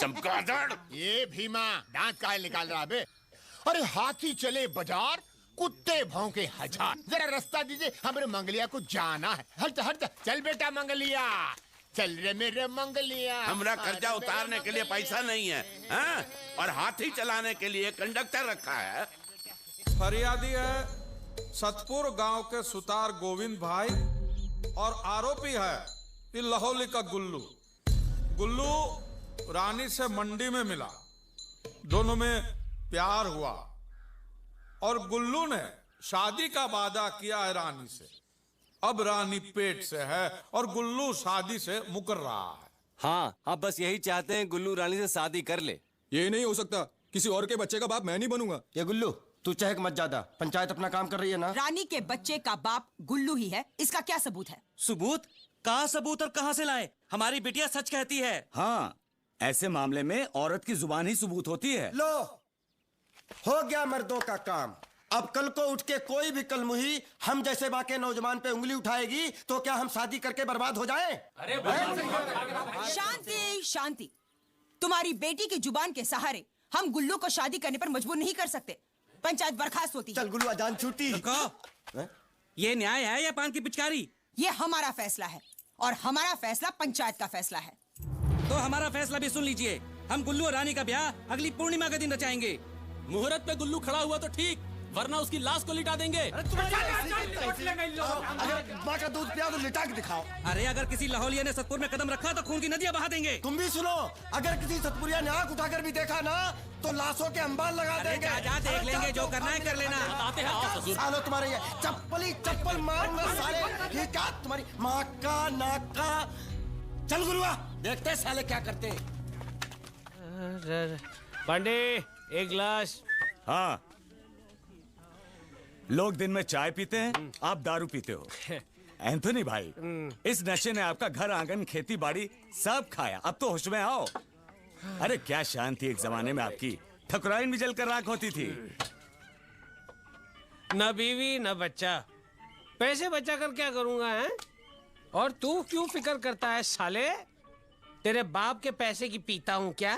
चमगादड़। ये भीमा दांत काहे निकाल रहा बे? अरे हाथी चले बाजार, कुत्ते भौंके हजार। जरा रास्ता दीजिए, हमारे मंगलिया को जाना है। हट हट, चल बेटा मंगलिया, चल रे मेरे मंगलिया। हमरा कर्जा उतारने के लिए पैसा नहीं है, हाँ? और हाथी चलाने के लिए कंडक्टर रखा है। फरियादी है सतपुर गांव के सुतार गोविंद भाई और आरोपी है कि लाहौली का गुल्लू। गुल्लू रानी से मंडी में मिला, दोनों में प्यार हुआ और गुल्लू ने शादी का वादा किया है रानी से। अब रानी पेट से है और गुल्लू शादी से मुकर रहा है। हाँ, आप बस यही चाहते हैं गुल्लू रानी से शादी कर ले। ये नहीं हो सकता, किसी और के बच्चे का बाप मैं नहीं बनूंगा। ये गुल्लू, तू चहक मत ज्यादा, पंचायत अपना काम कर रही है ना। रानी के बच्चे का बाप गुल्लू ही है, इसका क्या सबूत है? सबूत? कहाँ सबूत और कहाँ से लाए? हमारी बिटिया सच कहती है। हाँ, ऐसे मामले में औरत की जुबान ही सबूत होती है। लो, हो गया मर्दों का काम। अब कल को उठ के कोई भी कलमुही हम जैसे बाके नौजवान पे उंगली उठाएगी तो क्या हम शादी करके बर्बाद हो जाएं? अरे शांति शांति, तुम्हारी बेटी की जुबान के सहारे हम गुल्लू को शादी करने पर मजबूर नहीं कर सकते। पंचायत बर्खास्त होती है। चल गुल्लू, अजान छूटी। ये न्याय है या पान की पिचकारी? ये हमारा फैसला है और हमारा फैसला पंचायत का फैसला है। तो हमारा फैसला भी सुन लीजिए। हम गुल्लू और रानी का ब्याह अगली पूर्णिमा के दिन रचाएंगे। मुहूर्त पे गुल्लू खड़ा हुआ तो ठीक, वरना उसकी लाश को लिटा देंगे। अगर माँ का दूध पिया तो लिटा के दिखाओ। अरे अगर किसी लाहौलिया ने सतपुर में कदम रखा तो खून की नदियां बहा देंगे। तुम भी सुनो, अगर किसी सतपुरिया ने आंख उठाकर भी देखा ना तो लाशों के अंबार लगा देंगे। जा देख लेंगे, जो करना है कर लेना। आते हैं, आओ ससुर। सालो तुम्हारे ये चप्पल मारूंगा साले। ठीक है, तुम्हारी माँ का नाक का। चल गुरुआ, देखते हैं साले क्या करते हैं। पांडे, एक गिलास। हाँ, लोग दिन में चाय पीते हैं, आप दारू पीते हो। एंथोनी भाई, इस नशे ने आपका घर आंगन खेती बाड़ी सब खाया। अब तो होश में आओ। अरे क्या शान थी एक जमाने में आपकी, ठकुराइन भी जलकर राख होती थी। न बीवी न बच्चा, पैसे बचा कर क्या करूंगा है? और तू क्यों फिक्र करता है साले? तेरे बाप के पैसे की पीता हूं क्या?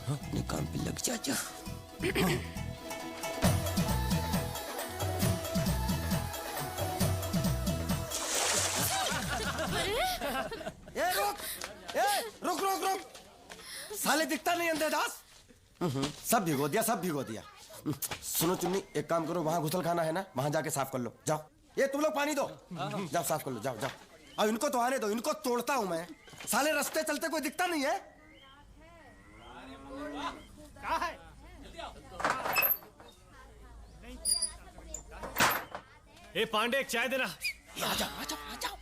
अपने काम पे लग जा। रुक रुक रुक, साले दिखता नहीं अंधेदास। सब भिगो दिया, सब भिगो दिया। सुनो चुन्नी, एक काम करो, वहां घुसल खाना है ना, वहां जाके साफ कर लो। जाओ, ये तुम लोग पानी दो, जाओ साफ कर लो। जाओ जाओ, अब इनको तो आने दो, इनको तोड़ता हूं मैं। साले रास्ते चलते कोई दिखता नहीं है। ए पांडे, एक चाय देना। आ जाओ आ जाओ आ जाओ।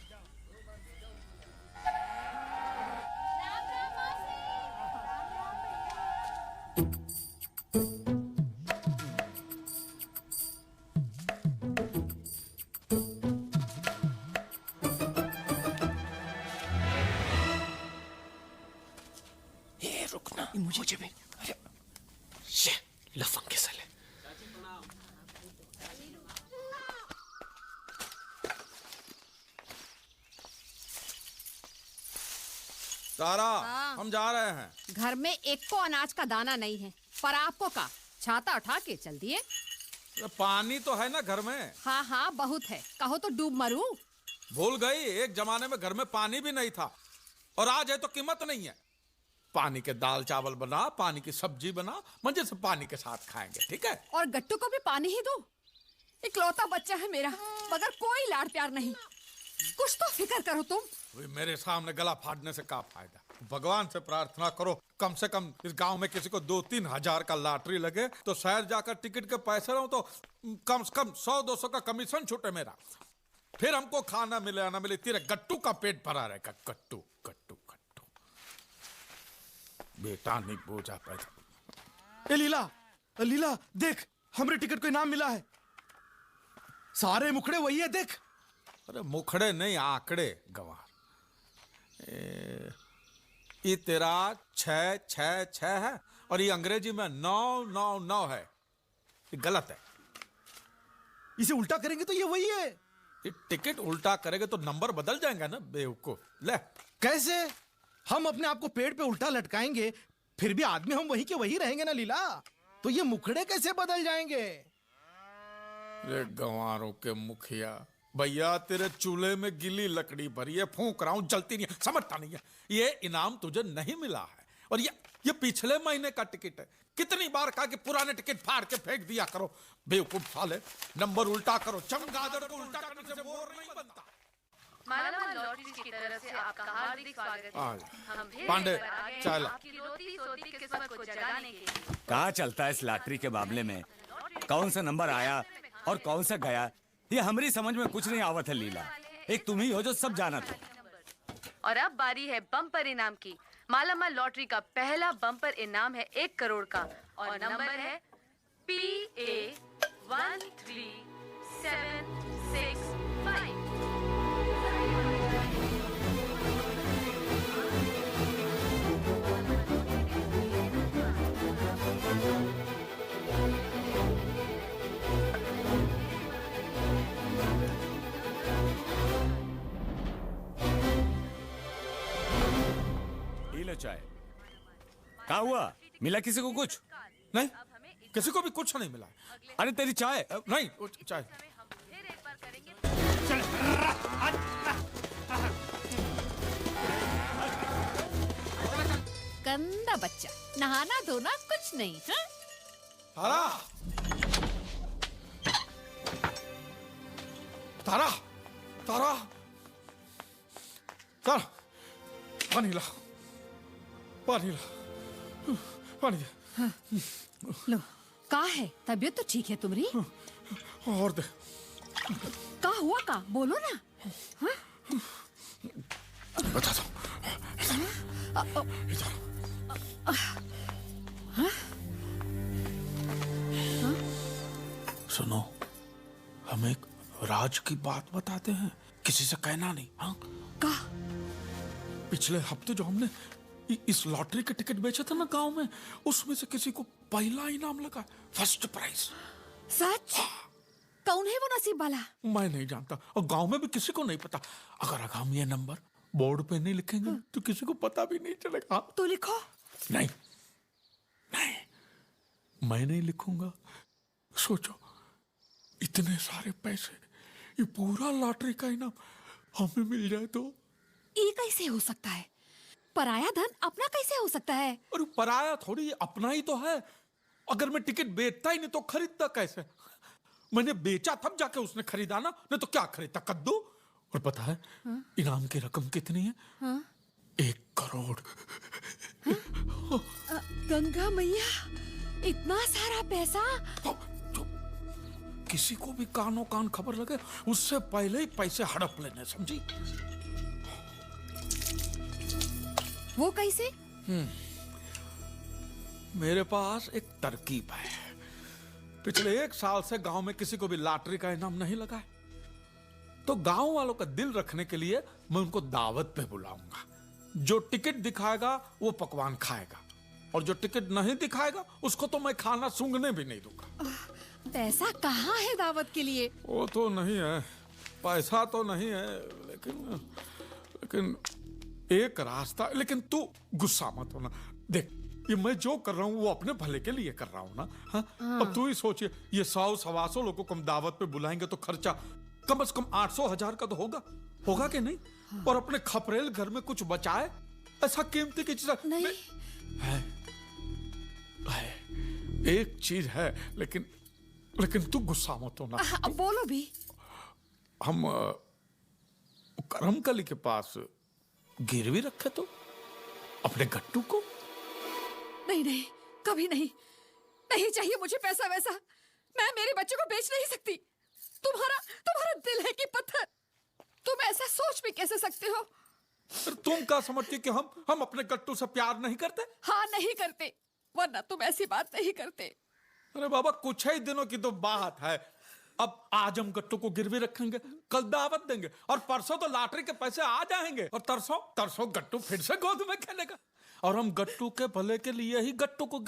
ये रुकना, मुझे भी। अरे ये लफंग के साले। तारा, हम जा रहे हैं। घर में एक को अनाज का दाना नहीं है, पर आपको का छाता उठा के चल दिए। पानी तो है ना घर में। हाँ हाँ बहुत है, कहो तो डूब मरूं। भूल गई, एक जमाने में घर में पानी भी नहीं था और आज है तो कीमत नहीं है। पानी के दाल चावल बना, पानी की सब्जी बना, मजे से पानी के साथ खाएंगे, ठीक है? और गट्टू को भी पानी ही दो। इकलौता बच्चा है मेरा, मगर कोई लाड़ प्यार नहीं। कुछ तो फिक्र करो तुम। मेरे सामने गला फाड़ने से क्या फायदा? भगवान से प्रार्थना करो कम से कम इस गांव में किसी को 2-3 हजार का लॉटरी लगे तो शहर जाकर टिकट के पैसे रहो तो कम से कम 100-200 का कमीशन छूटे मेरा। फिर हमको खाना मिले या ना मिले, तेरे गट्टू का पेट भरा रहेगा। गट्टू गट्टू गट्टू, बेटा नहीं बोझा पैदा। ए लीला, लीला देख, हमरे टिकट को इनाम मिला है। सारे मुखड़े वही है, देख। अरे मुखड़े नहीं, आंकड़े गंवार। ये तेरा 666 है और ये अंग्रेजी में 999 है। ये गलत है। इसे उल्टा करेंगे तो ये वही है। ये टिकट उल्टा करेंगे तो नंबर बदल जाएगा ना बेवकूफ। ले कैसे? हम अपने आप को पेड़ पे उल्टा लटकाएंगे फिर भी आदमी हम वही के वही रहेंगे ना लीला। तो ये मुखड़े कैसे बदल जाएंगे? रे गंवारों के मुखिया, भैया तेरे चूल्हे में गिली लकड़ी भरी है, फूंक रहा हूं, जलती नहीं है, समझता नहीं है। ये इनाम तुझे नहीं मिला है और ये पिछले महीने का टिकट है। कितनी बार कहा कि पुराने टिकट फाड़ के फेंक दिया करो। बेवकूफ साले, नंबर उल्टा करो। चमगादड़ को उल्टा करने से मोर नहीं बनता। मालामाल लॉटरी की तरफ से आपका हार्दिक स्वागत है। हम फिर पांडे, एक बार आए हैं चाय ला। आपकी रोती सोती किस्मत को जगाने के लिए। कहाँ चलता है इस लॉटरी के मामले में? कौन सा नंबर आया और कौन सा गया, ये हमारी समझ में कुछ नहीं आवत है लीला। एक तुम ही हो जो सब जाना था। और अब बारी है बम्पर इनाम की। मालामाल लॉटरी का पहला बम्पर इनाम है 1 करोड़ का और नंबर है PA 13765। लो चाय। क्या हुआ? मिला किसी को कुछ? नहीं, किसी को भी कुछ नहीं मिला। अरे तेरी चाय नहीं, चाय गंदा बच्चा, नहाना धोना कुछ नहीं। हाँ? तारा, तारा, तारा, तारा, पानी ला, पानी ला, पानी दे। हाँ। लो, का है? तबीयत तो ठीक है तुम्हारी? और दे। का हुआ का? बोलो ना। हाँ? बता दो। सुनो, हम एक राज की बात बताते हैं, किसी से कहना नहीं। हाँ? का? पिछले हफ्ते जो हमने इस लॉटरी के टिकट बेचे थे ना गांव में, उसमें से किसी को पहला इनाम लगा, फर्स्ट प्राइज। सच? कौन है वो नसीब वाला? मैं नहीं जानता और गांव में भी किसी को नहीं पता। अगर हम ये नंबर बोर्ड पे नहीं लिखेंगे तो किसी को पता भी नहीं चलेगा। तो लिखो। नहीं, नहीं, मैं नहीं लिखूंगा। सोचो, इतने सारे पैसे, ये पूरा लॉटरी का इनाम हमें मिल जाए तो? ये कैसे हो सकता है? पराया धन अपना कैसे हो सकता है? और पराया थोड़ी, अपना ही तो है। अगर मैं टिकट बेचता ही नहीं तो खरीदता कैसे? मैंने बेचा तब जाके उसने खरीदा ना, नहीं तो क्या खरीदता, कद्दू। और पता है इनाम की रकम कितनी है? 1 करोड़। गंगा मैया, इतना सारा पैसा! किसी को भी कानों कान खबर लगे उससे पहले ही पैसे हड़प लेने, समझी? वो कैसे? मेरे पास एक तरकीब है। पिछले 1 साल से गांव में किसी को भी लॉटरी का इनाम नहीं लगा है, तो गांव वालों का दिल रखने के लिए मैं उनको दावत पे बुलाऊंगा। जो टिकट दिखाएगा वो पकवान खाएगा और जो टिकट नहीं दिखाएगा उसको तो मैं खाना सूंघने भी नहीं दूंगा। पैसा कहाँ है दावत के लिए? वो तो नहीं है, पैसा तो नहीं है, लेकिन एक रास्ता। लेकिन तू गुस्सा मत होना। देख, ये मैं जो कर रहा हूँ वो अपने भले के लिए कर रहा हूँ ना। हाँ? अब तू ही सोचिए, ये 100-125 लोगों को हम दावत पे बुलाएंगे तो खर्चा कम से कम 800-1000 का तो होगा कि नहीं? और अपने खपरेल घर में कुछ बचाए, ऐसा कीमती की चीज नहीं है। एक चीज है, लेकिन तू गुस्सा मत होना। अब बोलो भी। हम करमकली के पास गिरवी रखे तो अपने गट्टू को। नहीं नहीं, कभी नहीं। नहीं चाहिए मुझे पैसा वैसा। मैं मेरे बच्चे को बेच नहीं सकती। तुम्हारा दिल है कि पत्थर? तुम ऐसा सोच भी कैसे सकते हो? तुम क्या समझती कि हम अपने गट्टू से प्यार नहीं करते? हाँ, नहीं करते, वरना तुम ऐसी बात नहीं करते। अरे बाबा, कुछ ही दिनों की तो बात है। अब आज हम गट्टू को गिरवी रखेंगे, कल दावत देंगे और परसों तो लॉटरी के पैसे आ जाएंगे और तरसों गट्टू फिर से गोद में खेलेगा और हम गट्टू के भले के लिए ही गट्टू को